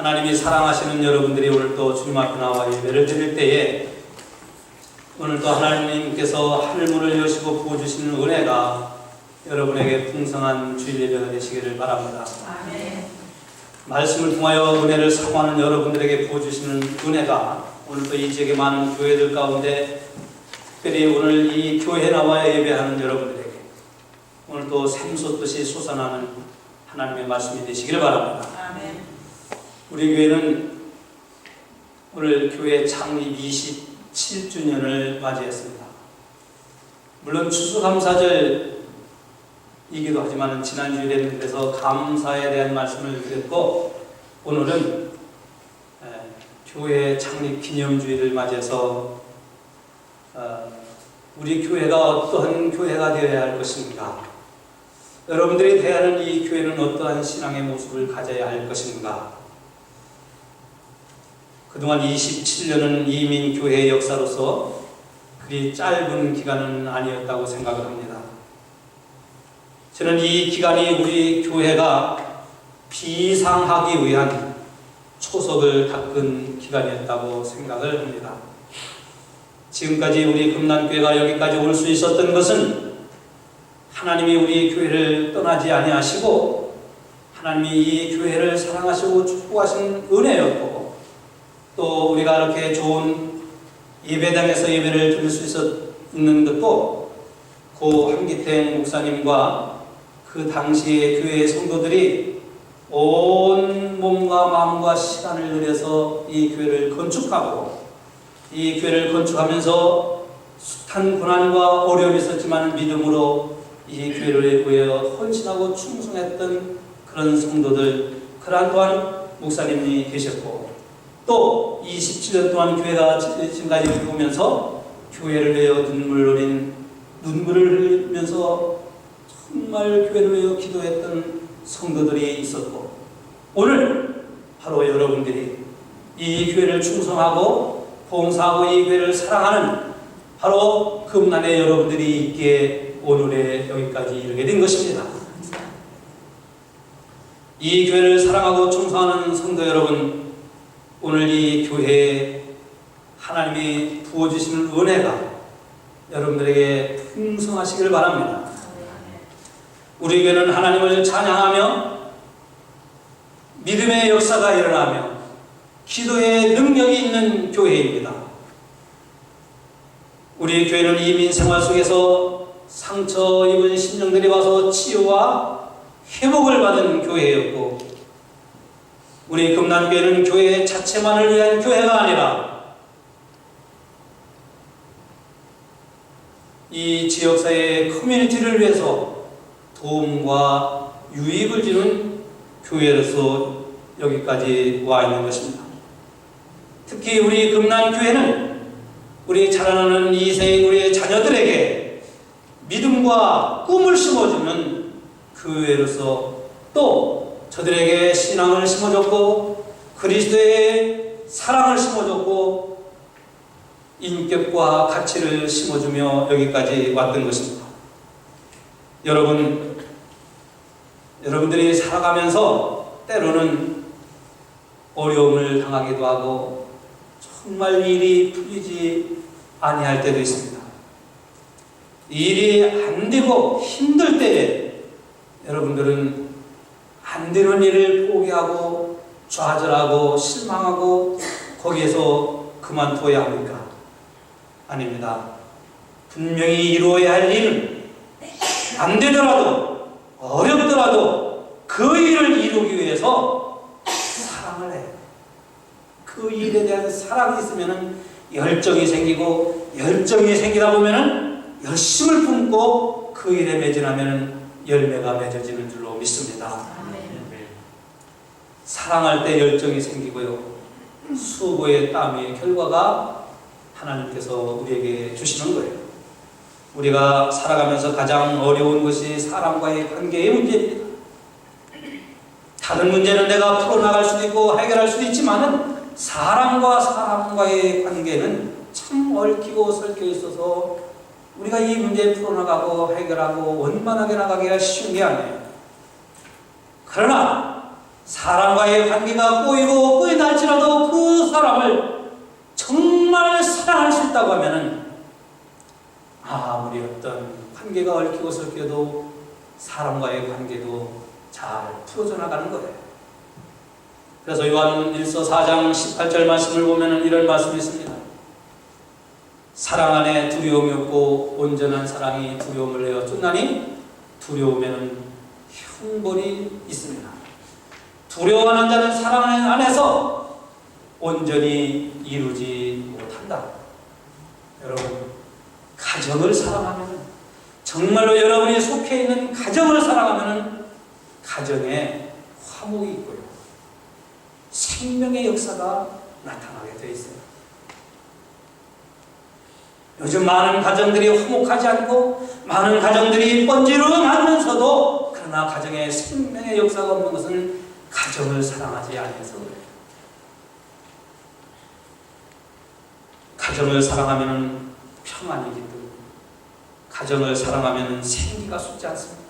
하나님이 사랑하시는 여러분들이 오늘 또 주님 앞에 나와 예배를 드릴 때에 오늘 또 하나님께서 하늘문을 여시고 부어주시는 은혜가 여러분에게 풍성한 주일 예배가 되시기를 바랍니다. 아멘. 말씀을 통하여 은혜를 사모하는 여러분들에게 부어주시는 은혜가 오늘 또 이 지역의 많은 교회들 가운데 특별히 오늘 이 교회에 나와 예배하는 여러분들에게 오늘 또 샘솟듯이 솟아나는 하나님의 말씀이 되시기를 바랍니다. 아멘. 우리 교회는 오늘 교회 창립 27주년을 맞이했습니다. 물론 추수감사절이기도 하지만 지난주일에는 그래서 감사에 대한 말씀을 드렸고 오늘은 교회 창립 기념주일을 맞이해서 우리 교회가 어떠한 교회가 되어야 할 것인가, 여러분들이 대하는 이 교회는 어떠한 신앙의 모습을 가져야 할 것인가, 그동안 27년은 이민교회의 역사로서 그리 짧은 기간은 아니었다고 생각을 합니다. 저는 이 기간이 우리 교회가 비상하기 위한 초석을 닦은 기간이었다고 생각을 합니다. 지금까지 우리 금난교회가 여기까지 올 수 있었던 것은 하나님이 우리 교회를 떠나지 아니하시고 하나님이 이 교회를 사랑하시고 축복하신 은혜였고, 또 우리가 이렇게 좋은 예배당에서 예배를 드릴 수 있는 것도 고 한기택 목사님과 그 당시의 교회의 성도들이 온 몸과 마음과 시간을 들여서 이 교회를 건축하고, 이 교회를 건축하면서 숱한 고난과 어려움이 있었지만 믿음으로 이 교회를 위하여 헌신하고 충성했던 그런 성도들, 그러한 또한 목사님이 계셨고, 또 27년 동안 교회가 지금까지 오면서 교회를 위하여 눈물을 흘리면서 정말 교회를 위하여 기도했던 성도들이 있었고, 오늘 바로 여러분들이 이 교회를 충성하고 봉사하고 이 교회를 사랑하는 바로 금난의 여러분들이 있기에 오늘에 여기까지 이르게 된 것입니다. 이 교회를 사랑하고 충성하는 성도 여러분, 오늘 이 교회에 하나님이 부어주시는 은혜가 여러분들에게 풍성하시기를 바랍니다. 우리 교회는 하나님을 찬양하며 믿음의 역사가 일어나며 기도의 능력이 있는 교회입니다. 우리 교회는 이민 생활 속에서 상처 입은 심령들이 와서 치유와 회복을 받은 교회였고, 우리 금난교회는 교회 자체만을 위한 교회가 아니라 이 지역사회의 커뮤니티를 위해서 도움과 유익을 주는 교회로서 여기까지 와 있는 것입니다. 특히 우리 금난교회는 우리 자라나는 이 세의 우리의 자녀들에게 믿음과 꿈을 심어주는 교회로서, 또 저들에게 신앙을 심어줬고 그리스도의 사랑을 심어줬고 인격과 가치를 심어주며 여기까지 왔던 것입니다. 여러분들이 살아가면서 때로는 어려움을 당하기도 하고 정말 일이 풀리지 아니할 때도 있습니다. 일이 안 되고 힘들 때에 여러분들은 안 되는 일을 포기하고 좌절하고 실망하고 거기에서 그만둬야 합니까? 아닙니다. 분명히 이루어야 할 일은 안 되더라도 어렵더라도 그 일을 이루기 위해서 사랑을 해요. 그 일에 대한 사랑이 있으면 열정이 생기고, 열정이 생기다 보면 열심을 품고 그 일에 매진하면 열매가 맺어지는 줄로 믿습니다. 사랑할 때 열정이 생기고요, 수고의 땀의 결과가 하나님께서 우리에게 주시는 거예요. 우리가 살아가면서 가장 어려운 것이 사람과의 관계의 문제입니다. 다른 문제는 내가 풀어나갈 수도 있고 해결할 수도 있지만은 사람과의 관계는 참 얽히고 설켜 있어서 우리가 이 문제 풀어나가고 해결하고 원만하게 나가기가 쉬운 게 아니에요. 그러나 사람과의 관계가 꼬이고 꼬인다 할지라도 그 사람을 정말 사랑할 수 있다고 하면은 아무리 어떤 관계가 얽히고 설켜도 사람과의 관계도 잘 풀어져 나가는 거예요. 그래서 요한 1서 4장 18절 말씀을 보면 이런 말씀이 있습니다. 사랑 안에 두려움이 없고 온전한 사랑이 두려움을 내어 쫓나니 두려움에는 형벌이 있습니다. 두려워하는 자는 사랑 안에서 온전히 이루지 못한다. 여러분, 가정을 사랑하면, 정말로 여러분이 속해 있는 가정을 사랑하면 가정에 화목이 있고요, 생명의 역사가 나타나게 되어 있어요. 요즘 많은 가정들이 화목하지 않고 많은 가정들이 번지르르하면서도 그러나 가정에 생명의 역사가 없는 것은 가정을 사랑하지 않아서 그래요. 가정을 사랑하면 평안이기 때문에, 가정을 사랑하면 생기가 솟지 않습니다.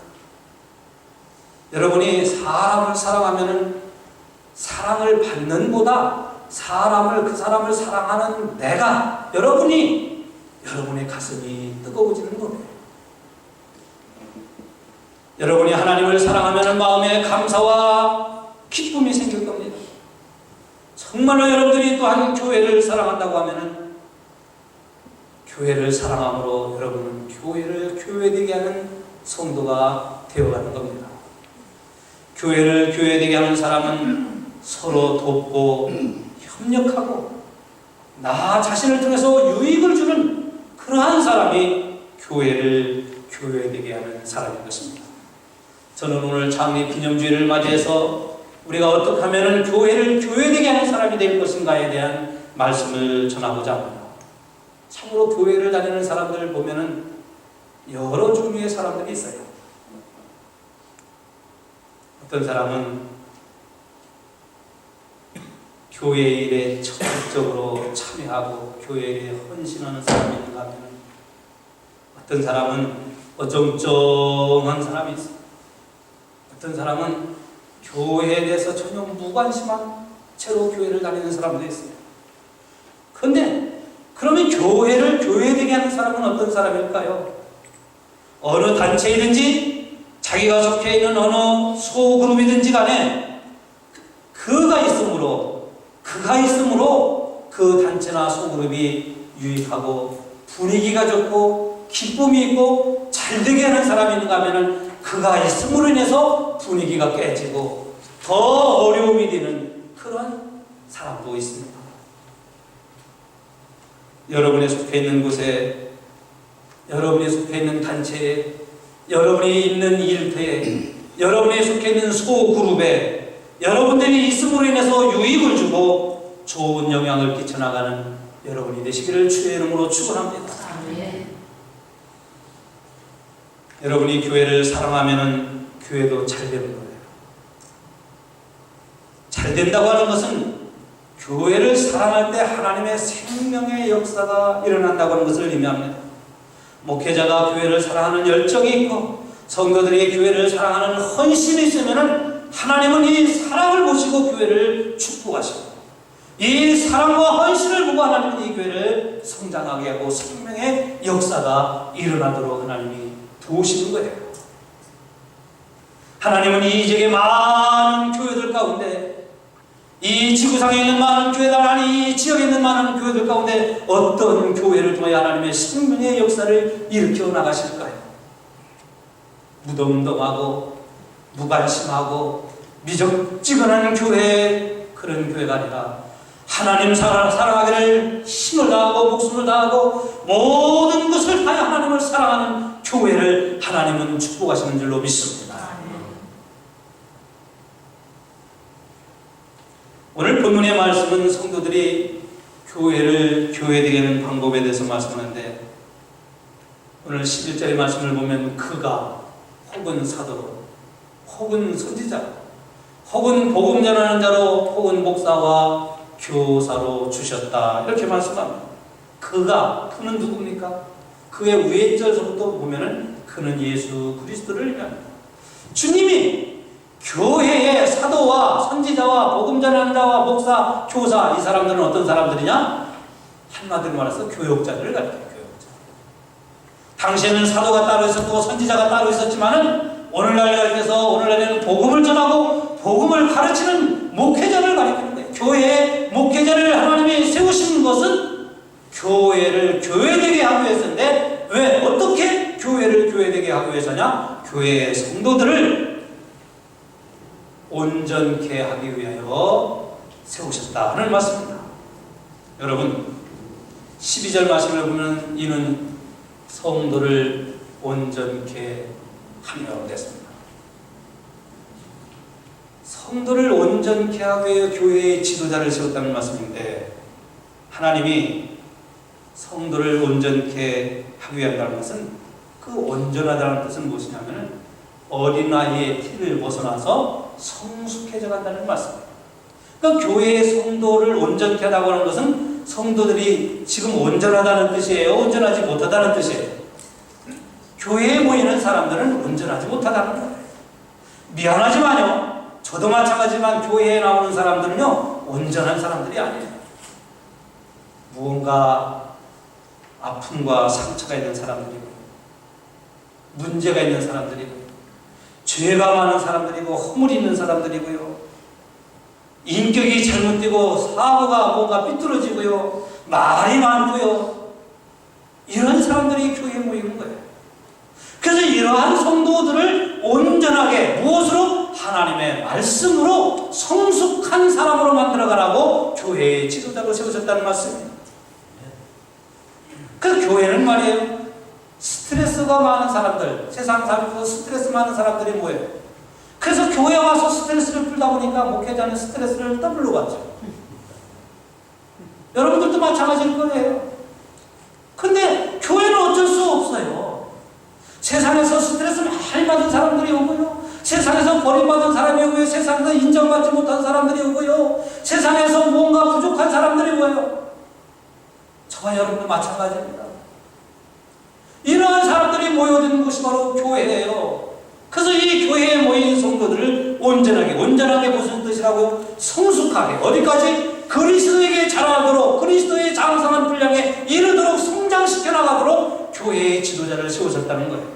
여러분이 사람을 사랑하면 사랑을 받는 보다 그 사람을 사랑하는 내가, 여러분의 가슴이 뜨거워지는 거예요. 여러분이 하나님을 사랑하면 마음에 감사와 기쁨이 생길 겁니다. 정말로 여러분들이 또한 교회를 사랑한다고 하면 교회를 사랑함으로 여러분은 교회를 교회되게 하는 성도가 되어가는 겁니다. 교회를 교회되게 하는 사람은 서로 돕고 협력하고 나 자신을 통해서 유익을 주는 그러한 사람이 교회를 교회되게 하는 사람인 것입니다. 저는 오늘 장례 기념주일을 맞이해서 우리가 어떻게 하면 교회를 교회되게 하는 사람이 될 것인가에 대한 말씀을 전하고자 합니다. 참으로 교회를 다니는 사람들 보면은 여러 종류의 사람들이 있어요. 어떤 사람은 교회 일에 적극적으로 참여하고 교회 일에 헌신하는 사람이 있는가 하면, 어떤 사람은 어정쩡한 사람이 있어요. 어떤 사람은 교회에 대해서 전혀 무관심한 채로 교회를 다니는 사람도 있어요. 그런데 그러면 교회를 교회되게 하는 사람은 어떤 사람일까요? 어느 단체이든지 자기가 속해 있는 어느 소그룹이든지 간에 그가 있으므로 그 단체나 소그룹이 유익하고 분위기가 좋고 기쁨이 있고 잘되게 하는 사람이 있는가 하면 그가 있음으로 인해서 분위기가 깨지고 더 어려움이 되는 그런 사람도 있습니다. 여러분이 속해 있는 곳에, 여러분이 속해 있는 단체에, 여러분이 있는 일터에, 여러분이 속해 있는 소그룹에 여러분들이 있음으로 인해서 유익을 주고 좋은 영향을 끼쳐나가는 여러분이 되시기를 주의 이름으로 축원합니다. 여러분이 교회를 사랑하면 교회도 잘 되는 거예요. 잘 된다고 하는 것은 교회를 사랑할 때 하나님의 생명의 역사가 일어난다고 하는 것을 의미합니다. 목회자가 교회를 사랑하는 열정이 있고 성도들이 교회를 사랑하는 헌신이 있으면 하나님은 이 사랑을 보시고 교회를 축복하시고, 이 사랑과 헌신을 보고 하나님은 이 교회를 성장하게 하고 생명의 역사가 일어나도록 하나님이 도우시는 거예요. 하나님은 이 지역의 많은 교회들 가운데, 이 지구상에 있는 많은 교회들, 아니 이 지역에 있는 많은 교회들 가운데 어떤 교회를 통해 하나님의 생명의 역사를 일으켜 나가실까요? 무덤덤하고 무관심하고 미적지근한 교회, 그런 교회가 아니라 하나님 사랑하기를 힘을 다하고 목숨을 다하고 모든 것을 다해 하나님을 사랑하는 교회를 하나님은 축복하시는 줄로 믿습니다. 오늘 본문의 말씀은 성도들이 교회를 교회되게 하는 방법에 대해서 말씀하는데, 오늘 11절의 말씀을 보면 그가 혹은 사도로 혹은 선지자 혹은 복음 전하는 자로 혹은 목사와 교사로 주셨다, 이렇게 말씀합니다. 그는 누굽니까? 그의 위에 절서부터 보면은 그는 예수 그리스도를 의미합니다. 주님이 교회의 사도와 선지자와 복음 전하는 자와 목사, 교사, 이 사람들은 어떤 사람들이냐? 한마디로 말해서 교역자들을 가리켜요. 교역자. 당시에는 사도가 따로 있었고 선지자가 따로 있었지만은 오늘날 가리켜서 오늘날에는 복음을 전하고 복음을 가르치는 목회자를 가리키는 거예요. 교회의 목회자를 하나님이 세우신 것은 교회를 교회되게 하기 위해서인데, 왜? 어떻게 교회를 교회되게 하기 위해서냐? 교회의 성도들을 온전케 하기 위하여 세우셨다 하는 말씀입니다. 여러분, 12절 말씀을 보면 이는 성도를 온전케 하며 됐습니다. 성도를 온전케 하기 위해 교회의 지도자를 세웠다는 말씀인데, 하나님이 성도를 온전케 하기 위한다는 것은, 그 온전하다는 뜻은 무엇이냐면 어린아이의 티를 벗어나서 성숙해져 간다는 말씀입니다. 그러니까 교회의 성도를 온전케 하다고 하는 것은 성도들이 지금 온전하다는 뜻이에요? 온전하지 못하다는 뜻이에요? 교회에 모이는 사람들은 온전하지 못하다는 거예요. 미안하지만요, 저도 마찬가지지만 교회에 나오는 사람들은요, 온전한 사람들이 아니에요. 무언가 아픔과 상처가 있는 사람들이고, 문제가 있는 사람들이고, 죄가 많은 사람들이고, 허물이 있는 사람들이고요, 인격이 잘못되고 사고가 뭔가 삐뚤어지고요, 말이 많고요, 이런 사람들이 교회에 모이는 거예요. 그래서 이러한 성도들을 온전하게 무엇으로? 하나님의 말씀으로 성숙한 사람으로 만들어가라고 교회의 지도자로 세우셨다는 말씀입니다. 그 교회는 말이에요, 스트레스가 많은 사람들, 세상 살면서 스트레스 많은 사람들이 뭐예요? 그래서 교회에 와서 스트레스를 풀다 보니까 목회자는 스트레스를 더블로 받죠. 여러분들도 마찬가지일 거예요. 근데 교회는 어쩔 수 없어요. 세상에서 스트레스 많이 받은 사람들이 오고요, 세상에서 버림받은 사람이 오고요, 세상에서 인정받지 못한 사람들이 오고요, 세상에서 뭔가 부족한 사람들이 오고요. 저와 여러분도 마찬가지입니다. 이러한 사람들이 모여드는 곳이 바로 교회예요. 그래서 이 교회에 모인 성도들을 온전하게 무슨 뜻이라고? 성숙하게, 어디까지? 그리스도에게 자라도록, 그리스도의 장성한 분량에 이르도록 성장시켜 나가도록 교회의 지도자를 세우셨다는 거예요.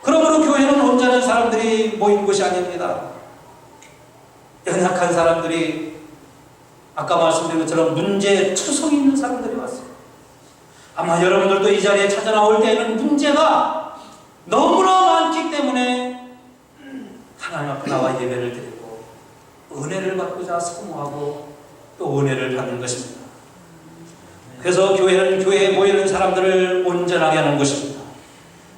그러므로 교회는 온전한 사람들이 모인 곳이 아닙니다. 연약한 사람들이, 아까 말씀드린 것처럼 문제투성이 있는 사람들이 왔어요. 아마 여러분들도 이 자리에 찾아 나올 때에는 문제가 너무나 많기 때문에 하나님 앞에 나와 예배를 드리고 은혜를 받고자 사모하고 또 은혜를 받는 것입니다. 그래서 교회는 교회에 모이는 사람들을 온전하게 하는 것입니다.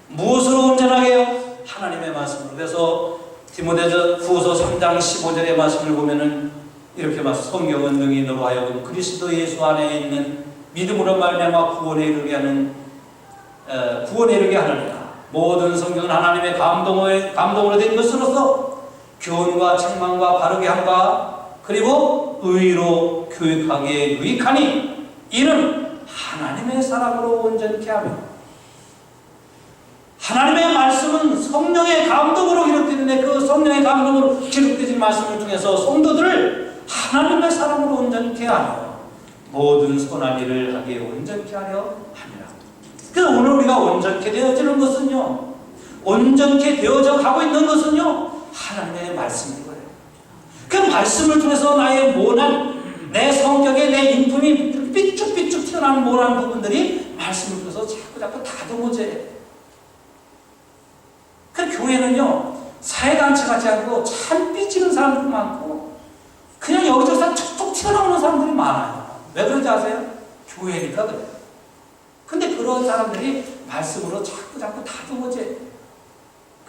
무엇으로 온전하게 해요? 하나님의 말씀으로. 그래서 디모데 후서 3장 15절의 말씀을 보면은 이렇게 말씀, 성경은 능히 너로 하여금 그리스도 예수 안에 있는 믿음으로 말미암아 구원에 이르게 하느니라. 모든 성경은 하나님의 감동으로 된 것으로서 교훈과 책망과 바르게 함과 그리고 의로 교육하기에 유익하니 이는 하나님의 사람으로 온전케 하며, 하나님의 말씀은 성령의 감동으로 기록되는데 그 성령의 감동으로 기록되진 말씀을 통해서 성도들을 하나님의 사람으로 온전케 하며 모든 선한 일을 하기에 온전케 하려 함이라. 그래서 오늘 우리가 온전케 되어지는 것은요, 온전케 되어져 가고 있는 것은요, 하나님의 말씀인 거예요. 그 말씀을 통해서 나의 모난, 내 성격에 내 인품이 삐쭉삐쭉 튀어나오는 모난 부분들이 말씀을 통해서 자꾸 다듬어져요. 그 교회는요, 사회단체 같지 않고 참 삐지는 사람들도 많고 그냥 여기저기서 툭툭 튀어나오는 사람들이 많아요. 왜 그런지 아세요? 교회니까 그래요. 근데 그런 사람들이 말씀으로 자꾸 다듬어져요.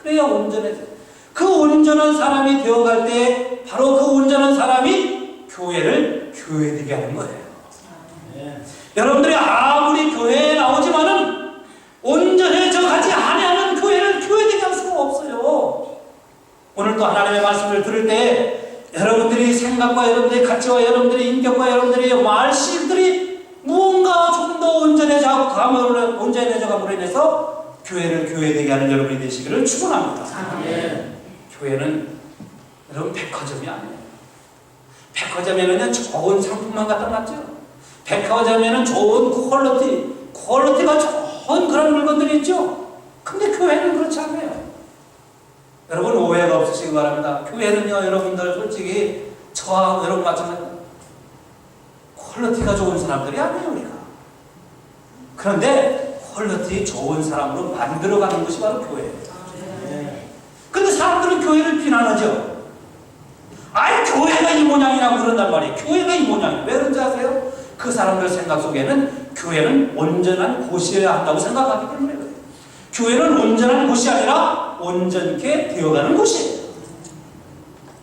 그래야 온전해져요. 그 온전한 사람이 되어갈 때 바로 그 온전한 사람이 교회를 교회되게 하는 거예요. 여러분들이 아무리 교회에 나오지만은 온전해져 가지 아니하는 교회를 교회되게 할 수가 없어요. 오늘 또 하나님의 말씀을 들을 때 여러분들이 생각과 여러분들의 가치와 여러분들의 인격과 여러분들의 말씀들이 무언가 좀 더 온전해져 감으로 인해서 교회를 교회되게 하는 여러분이 되시기를 축원합니다. 교회는 여러분 백화점이 아니에요. 백화점에는 좋은 상품만 갖다 놨죠. 백화점에는 좋은 퀄리티가 좋은 그런 물건들이 있죠. 근데 교회는 그렇지 않아요. 여러분 오해가 없으시기 바랍니다. 교회는요, 여러분들 솔직히 저와 여러분 마찬가지로 퀄리티가 좋은 사람들이 아니에요, 우리가. 그런데 퀄리티 좋은 사람으로 만들어가는 것이 바로 교회예요. 근데 사람들은 교회를 비난하죠. 아이, 교회가 이 모양이라고 그런단 말이에요. 교회가 이 모양이에요. 왜 그런지 아세요? 그 사람들 생각 속에는 교회는 온전한 곳이어야 한다고 생각하기 때문에 그래요. 교회는 온전한 곳이 아니라 온전케 되어가는 곳이에요.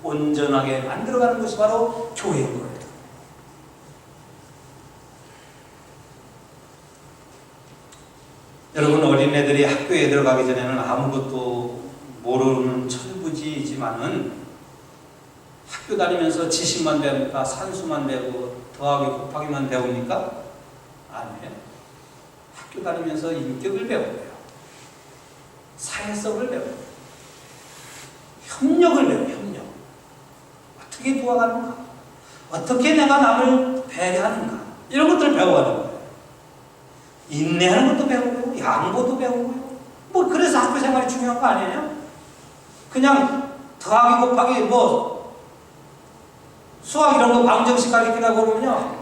온전하게 만들어가는 것이 바로 교회인 거예요. 여러분, 어린애들이 학교에 들어가기 전에는 아무것도 모르는 철부지이지만은 학교 다니면서 지식만 배웁니까? 산수만 배우고 더하기 곱하기만 배웁니까? 아니에요. 학교 다니면서 인격을 배워요. 사회성을 배워요. 협력을 배워요. 협력. 어떻게 도와가는가? 어떻게 내가 남을 배려하는가? 이런 것들을 배워가는 거예요. 인내하는 것도 배우고요. 양보도 배우고요. 뭐 그래서 학교 생활이 중요한 거 아니에요? 그냥 더하기 곱하기 수학 이런 거 방정식 가르치라고 그러면요,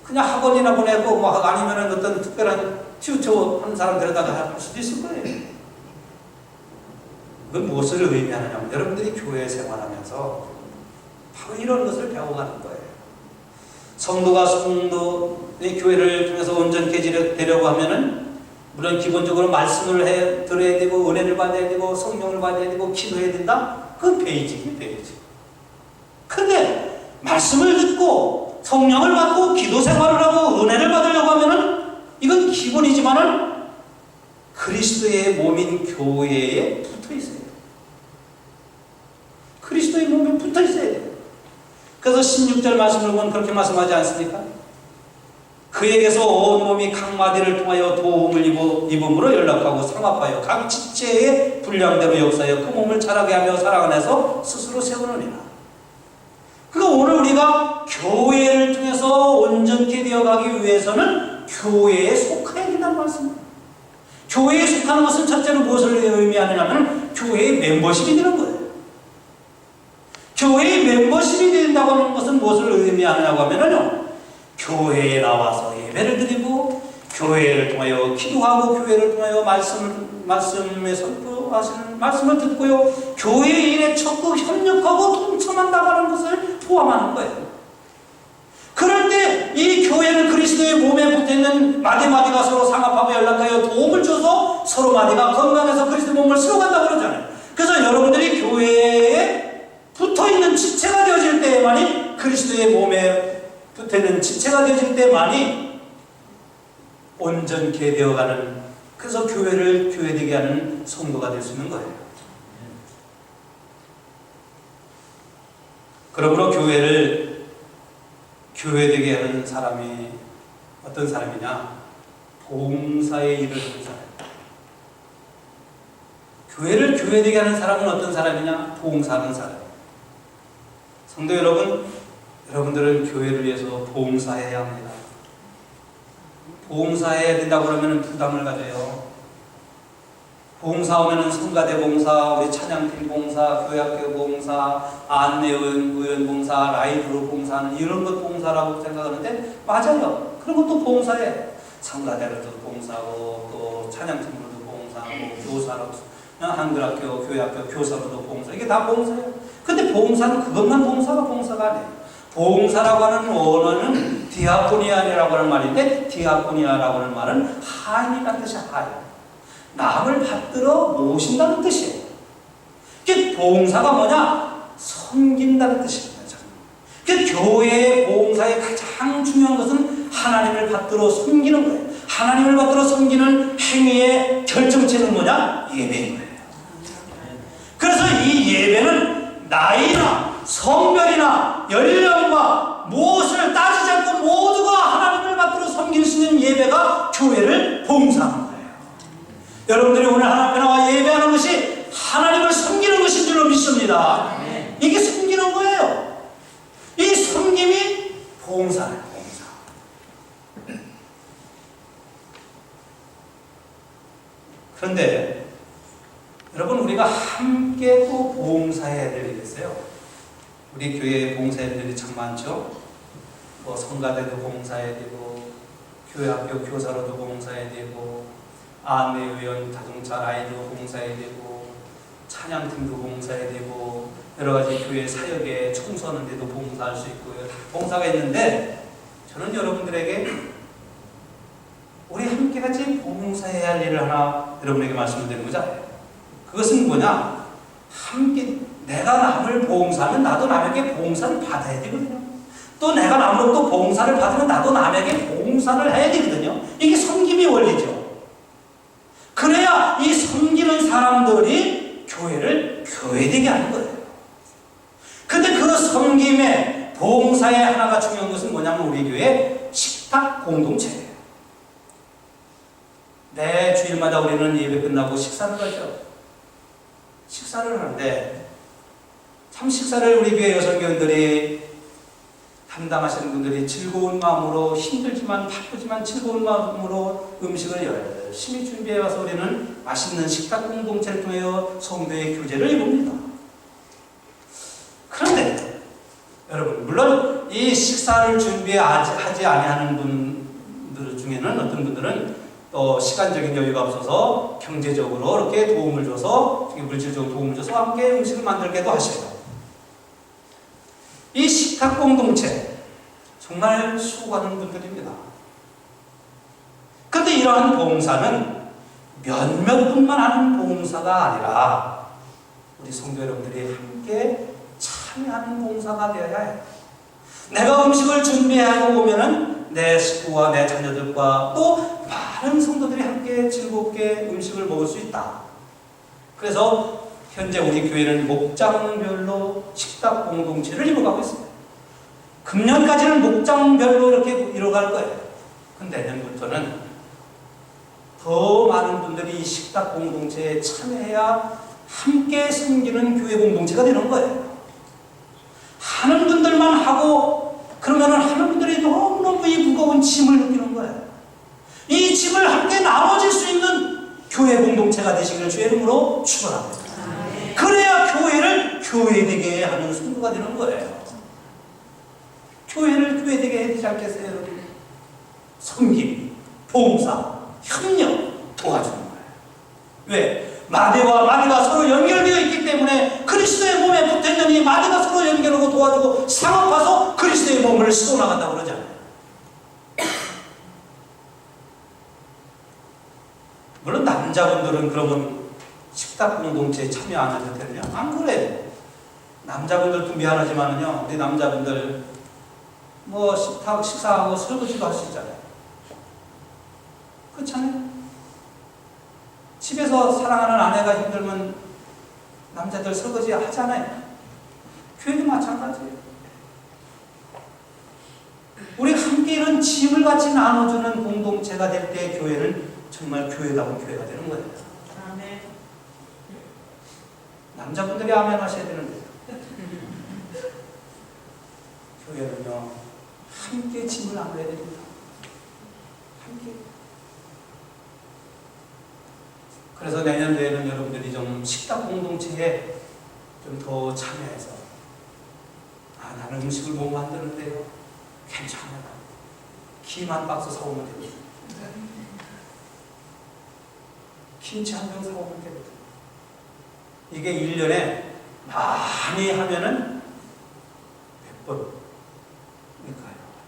그냥 학원이나 보내고 뭐 아니면은 어떤 특별한 튜터 하는 사람 데려다가 할 수도 있을 거예요. 그건 무엇을 의미하느냐면 여러분들이 교회 생활하면서 바로 이런 것을 배워가는 거예요. 성도가 성도의 교회를 통해서 온전케 되려고 하면은 물론 기본적으로 말씀을 들어야 되고 은혜를 받아야 되고 성령을 받아야 되고 기도해야 된다. 그건 베이직이에요. 근데 말씀을 듣고 성령을 받고 기도 생활을 하고 은혜를 받으려고 하면은 이건 기본이지만은 그리스도의 몸인 교회에 붙어 있어요. 그리스도의 몸에 붙어 있어야 돼요. 그래서 16절 말씀을 보면 그렇게 말씀하지 않습니까? 그에게서 온 몸이 각 마디를 통하여 도움을 입음으로 연락하고 상합하여 각 지체의 분량대로 역사하여 그 몸을 자라게 하며 사랑 안에서 스스로 세우느니라. 그러니까 오늘 우리가 교회를 통해서 온전케 되어가기 위해서는 교회에 속해야 된다는 말씀입니다. 교회에 속하는 것은 첫째로 무엇을 의미하느냐면 교회의 멤버십이 되는 거예요. 교회의 멤버십이 된다고 하는 것은 무엇을 의미하느냐고 하면요, 교회에 나와서 예배를 드리고 교회를 통하여 기도하고 교회를 통하여 말씀에 선포하시는 말씀을 듣고요, 교회 일에 적극 협력하고 동참한다고 하는 것을 포함하는 거예요. 그럴 때 이 교회는 그리스도의 몸에 붙어있는 마디마디가 서로 상합하고 연락하여 도움을 줘서 서로 마디가 건강해서 그리스도의 몸을 세워간다고 그러잖아요. 그래서 여러분들이 교회에 붙어있는 지체가 되어질 때만이, 그리스도의 몸에 붙어있는 지체가 되어질 때만이 온전케 되어가는, 그래서 교회를 교회되게 하는 성도가 될 수 있는 거예요. 그러므로 교회를 교회되게 하는 사람이 어떤 사람이냐? 봉사의 일을 하는 사람. 교회를 교회되게 하는 사람은 어떤 사람이냐? 봉사하는 사람. 성도 여러분, 여러분들은 교회를 위해서 봉사해야 합니다. 봉사해야 된다고 그러면 부담을 가져요. 봉사하면은 성가대 봉사, 우리 찬양팀 봉사, 교회학교 봉사, 안내원 봉사, 라이브로 봉사하는 이런 것 봉사라고 생각하는데 맞아요. 그런 것도 봉사해. 성가대로도 봉사하고 또 찬양팀으로도 봉사하고 교사로, 한글학교, 교회학교 교사로도 봉사, 이게 다 봉사예요. 근데 봉사는 그것만 봉사가 아니에요. 봉사라고 하는 원어는 디아코니아라고 하는 말인데, 디아코니아라고 하는 말은 하인이라는 뜻이 하인. 남을 받들어 모신다는 뜻이에요. 그 봉사가 뭐냐? 섬긴다는 뜻입니다. 그 교회의 봉사의 가장 중요한 것은 하나님을 받들어 섬기는 거예요. 하나님을 받들어 섬기는 행위의 결정체는 뭐냐? 예배인 거예요. 그래서 이 예배는 나이나 성별이나 연령과 무엇을 따지지 않고 모두가 하나님을 받들어 섬길 수 있는 예배가 교회를 봉사하는 거예요. 여러분들이 오늘 하나님 앞에 나와 예배하는 것이 하나님을 섬기는 것인 줄로 믿으십니다. 이게 섬기는 거예요. 이 섬김이 봉사예요. 봉사. 그런데 여러분, 우리가 함께 또 봉사해야 될 일이 있어요. 우리 교회에 봉사해야 될 일이 참 많죠. 뭐 성가대도 봉사해야 되고, 교회 학교 교사로도 봉사해야 되고, 안내위원 자동차 라이도 봉사해야 되고, 찬양팀도 봉사해야 되고, 여러 가지 교회 사역에 청소하는 데도 봉사할 수 있고, 봉사가 있는데, 저는 여러분들에게 우리 함께 같이 봉사해야 할 일을 하나 여러분에게 말씀을 드리는 거죠. 그것은 뭐냐? 함께 내가 남을 봉사하면 나도 남에게 봉사를 받아야 되거든요. 또 내가 남으로부터 봉사를 받으면 나도 남에게 봉사를 해야 되거든요. 이게 섬김의 원리죠. 그래야 이 섬기는 사람들이 교회를 교회되게 하는 거예요. 근데 그 섬김의 봉사의 하나가 중요한 것은 뭐냐면 우리 교회 식탁 공동체예요. 매 주일마다 우리는 예배 끝나고 식사를 하죠. 식사를 하는데 참 식사를 우리 교회 여성교원들이 담당하시는 분들이 즐거운 마음으로, 힘들지만 바쁘지만 즐거운 마음으로 음식을 열심히 준비해 와서 우리는 맛있는 식탁 공동체를 통해 성도의 교제를 이룹니다. 그런데 여러분, 물론 이 식사를 준비하지 아니하는 분들 중에는 어떤 분들은 또 시간적인 여유가 없어서 경제적으로 이렇게 도움을 줘서, 물질적으로 도움을 줘서 함께 음식을 만들게도 하셔요. 이 식탁 공동체 정말 수고하는 분들입니다. 그런데 이러한 봉사는 몇몇 분만 하는 봉사가 아니라 우리 성도 여러분들이 함께 참여하는 봉사가 되어야 해요. 내가 음식을 준비하고 오면은 내 식구와 내 자녀들과 또 많은 성도들이 함께 즐겁게 음식을 먹을 수 있다. 그래서 현재 우리 교회는 목장별로 식탁 공동체를 이루어가고 있습니다. 금년까지는 목장별로 이렇게 이루어갈 거예요. 근데 내년부터는 더 많은 분들이 이 식탁 공동체에 참여해야 함께 섬기는 교회 공동체가 되는 거예요. 하는 분들만 하고 그러면은 하는 분들이 너무너무 이 무거운 짐을 느끼는 거예요. 이 짐을 함께 나눠질 수 있는 교회 공동체가 되시기를 주의 이름으로 축원합니다. 그래야 교회를 교회되게 하는 성도가 되는 거예요. 교회를 교회되게 해야 되지 않겠어요, 여러분? 섬김, 봉사, 협력, 도와주는 거예요. 왜? 마대와 마대가 서로 연결되어 있기 때문에 그리스도의 몸에 붙어있는 이 마대가 서로 연결하고 도와주고 상업화서 그리스도의 몸을 싣고 나간다고 그러잖아요. 물론 남자분들은 그러면 식탁 공동체에 참여 안 해도 되느냐? 안 그래요. 남자분들도 미안하지만은요, 우리 남자분들 뭐 식사하고 설거지도 할 수 있잖아요. 그렇잖아요. 집에서 사랑하는 아내가 힘들면 남자들 설거지 하잖아요. 교회도 마찬가지예요. 우리 함께 이런 짐을 같이 나눠주는 공동체가 될 때 교회는 정말 교회다운 교회가 되는 거예요. 아멘. 남자분들이 아멘 하셔야 되는데 교회는요, 함께 짐을 나눠야 됩니다. 함께. 그래서 내년도에는 여러분들이 좀 식탁 공동체에 좀 더 참여해서, 나는 음식을 못 만드는데요, 괜찮아요. 김 한 박스 사오면 됩니다. 김치 한 병 사오면 됩니다. 이게 1년에 많이 하면은 100번.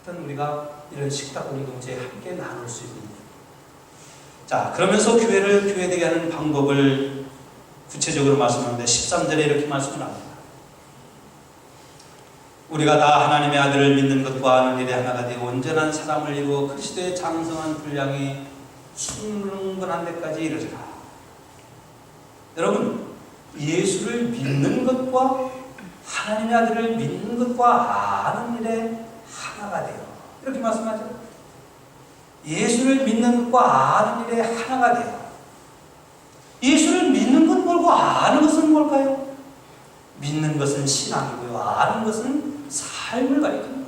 하여튼 우리가 이런 식탁 공동체에 함께 나눌 수 있는. 자, 그러면서 교회를 교회되게 하는 방법을 구체적으로 말씀하는데 13절에 이렇게 말씀을 합니다. 우리가 다 하나님의 아들을 믿는 것과 아는 일에 하나가 되어 온전한 사람을 이루어 그리스도의 장성한 분량이 충분한 데까지 이르리라. 여러분, 예수를 믿는 것과 하나님의 아들을 믿는 것과 아는 일에 하나가 돼요. 이렇게 말씀하죠. 예수를 믿는 것과 아는 일에 하나가 돼요. 예수를 믿는 건 뭘고 아는 것은 뭘까요? 믿는 것은 신앙이고요. 아는 것은 삶을 가리킵니다.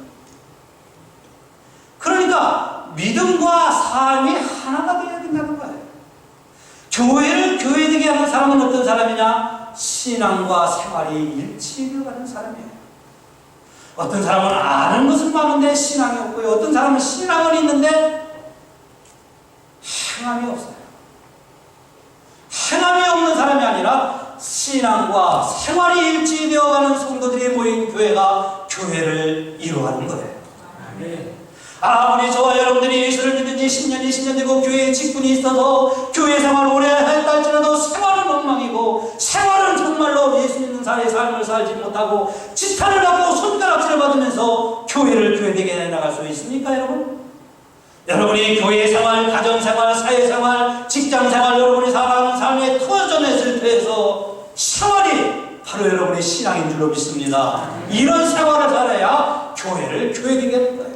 그러니까 믿음과 삶이 하나가 되어야 된다는 거예요. 교회를 교회되게 하는 사람은 어떤 사람이냐? 신앙과 생활이 일치되어가는 사람이에요. 어떤 사람은 아는 것은 많은데 신앙이 없고요. 어떤 사람은 신앙은 있는데 행함이 없어요. 행함이 없는 사람이 아니라 신앙과 생활이 일치되어가는 성도들이 모인 교회가 교회를 이루어가는 거예요. 아무리 저와 여러분들이 예수를 믿은 지 10년, 20년 되고 교회에 직분이 있어서 교회 생활을 오래 했다 할지라도 생활은 엉망이고 생활은 정말로 예수 믿는 사람의 삶을 살지 못하고 지탄을 받고 손가락질을 받으면서 교회를 교회되게 해나갈 수 있습니까, 여러분? 여러분이 교회 생활, 가정 생활, 사회 생활, 직장 생활, 여러분이 살아가는 삶에 터전했을 때에서 생활이 바로 여러분의 신앙인 줄로 믿습니다. 이런 생활을 살아야 교회를 교회되게 하는 거예요.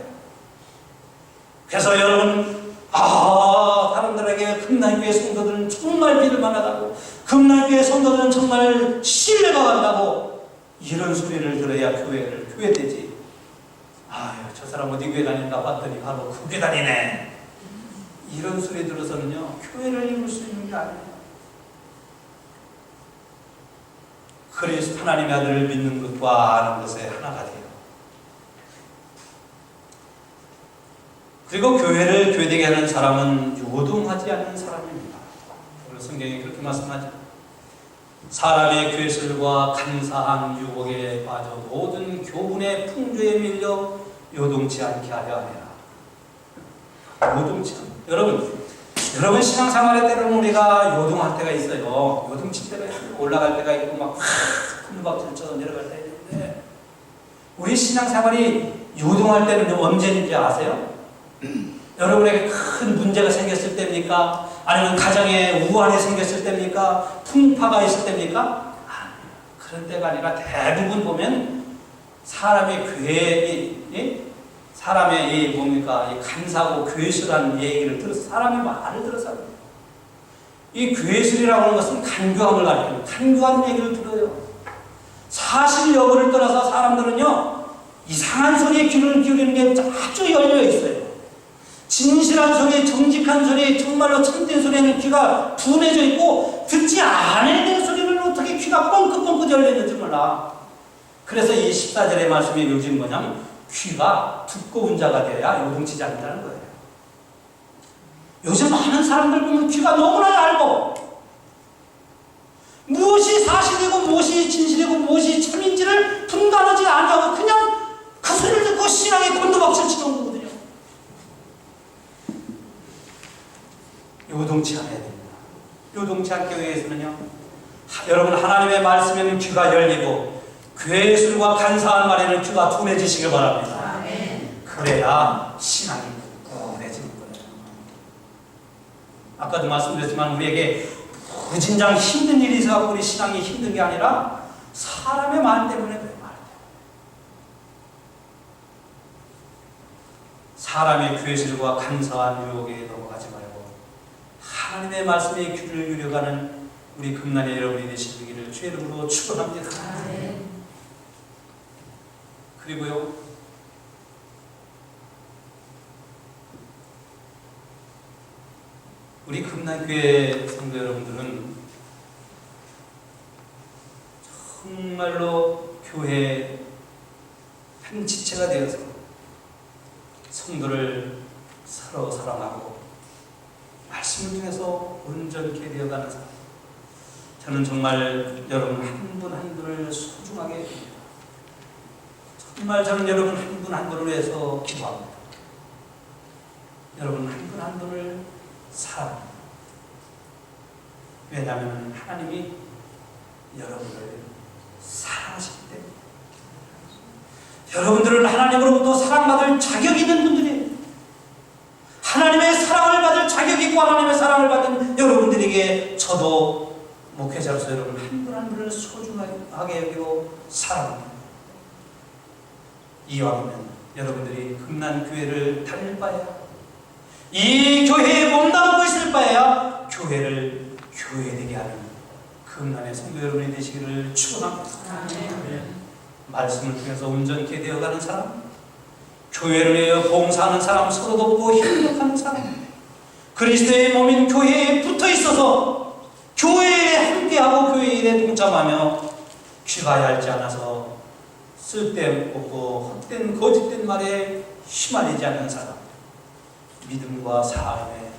그래서 여러분, 사람들에게 금난교회 성도들은 정말 믿을만하다고, 금난교회 성도들은 정말 신뢰가 간다고 이런 소리를 들어야 교회를 교회되지. 저 사람 어디 교회 다닌다 봤더니 바로 그 교회 다니네. 이런 소리 들어서는요, 교회를 이룰 수 있는 게 아니에요. 그리스도 하나님의 아들을 믿는 것과 아는 것에 하나가 돼요. 그리고 교회를 교회되게 하는 사람은 요동하지 않는 사람입니다. 성경이 그렇게 말씀하죠. 사람의 괴술과 간사한 유혹에 빠져 모든 교훈의 풍조에 밀려 요동치 않게 하려 하라. 요동치 않는. 여러분 신앙생활의 때로는 우리가 요동할 때가 있어요. 요동칠 때가 있어요. 올라갈 때가 있고 막 큰박질을 쳐서 내려갈 때가 있는데, 우리 신앙생활이 요동할 때는 언제인지 아세요? 여러분에게 큰 문제가 생겼을 때입니까? 아니면 가정에 우환이 생겼을 때입니까? 풍파가 있을 때입니까? 그런 때가 아니라 대부분 보면 사람의 사람의 이 간사하고 괴술한 얘기를 들어서, 사람의 말을 들어서, 이 괴술이라고 하는 것은 간교함을 가리킵니다. 간교한 얘기를 들어요. 사실 여부를 떠나서 사람들은요, 이상한 소리에 귀를 기울이는 게 아주 열려 있어요. 진실한 소리, 정직한 소리, 정말로 참된 소리에는 귀가 둔해져 있고, 듣지 않아야 되는 소리는 어떻게 귀가 뻥긋뻥긋 열려있는지 몰라. 그래서 이 14절의 말씀이 요즘 뭐냐면, 귀가 두꺼운 자가 되어야 요동치지 않는다는 거예요. 요즘 많은 사람들 보면 귀가 너무나 얇고, 무엇이 사실이고 무엇이 진실이고 무엇이 참인지를 분간하지 않냐고 그냥 그 소리를 듣고 신앙에 곤두박질 치는 거거든요. 요동치 않아야 됩니다. 요동치 않기 위해서는요, 여러분 하나님의 말씀에는 귀가 열리고 괴술과 간사한 말에는 귀가 둔해지시길 바랍니다. 그래야 신앙이 굳건해지는 거예요. 아까도 말씀드렸지만 우리에게 무진장 힘든 일이 있어서 우리 신앙이 힘든 게 아니라 사람의 말 때문에 그래요. 사람의 괴술과 간사한 유혹에 넘어가지 말고 하나님의 말씀에 귀를 기울여가는 우리 금난의 여러분이 되시기를 주의 이름으로 축원합니다. 그리고요, 우리 금난교회 성도 여러분들은 정말로 교회 한 지체가 되어서 성도를 서로 사랑하고 말씀을 통해서 온전케 되어가는 사람. 저는 정말 여러분 한 분 한 분을 소중하게 여깁니다. 정말 저는 여러분 한 분 한 분을 위해서 기도합니다. 여러분 한 분 한 분을 사랑합니다. 왜냐하면 하나님이 여러분을 사랑하시기 때문에. 여러분들은 하나님으로부터 사랑받을 자격이 있는 분들이에요. 하나님의 사랑을 받을 자격이 있고 하나님의 사랑을 받은 여러분들에게 저도 목회자로서 여러분 한 분 한 분을 소중하게 여기고 사랑합니다. 이왕이면 여러분들이 금난교회를 다닐 바에야, 이 교회에 몸담고 있을 바에야 교회를 교회되게 하는 금난의 성도 여러분이 되시기를 축원합니다. 말씀을 통해서 온전케 되어가는 사람, 교회를 위하여 봉사하는 사람, 서로 돕고 협력하는 사람, 그리스도의 몸인 교회에 붙어 있어서 교회에 함께하고 교회 일에 동참하며 귀가야 할지 않아서 쓸데없고 헛된 거짓된 말에 휘말리지 않는 사람, 믿음과 삶에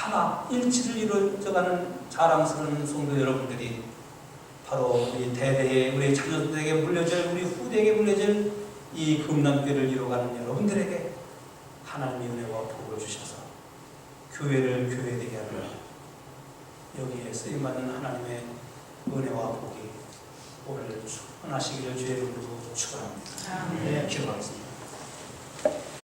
하나 일치를 이루어가는 자랑스러운 성도 여러분들이 바로 우리 대대에 우리 자녀들에게 물려질, 우리 후대에게 물려질 이 금남교회를 이루어가는 여러분들에게 하나님의 은혜와 복을 주셔서 교회를 교회되게 하며 여기에 쓰임받는 하나님의 은혜와 복이 오늘 충만하시기를 주의 이름으로 축원합니다. 기도하겠습니다.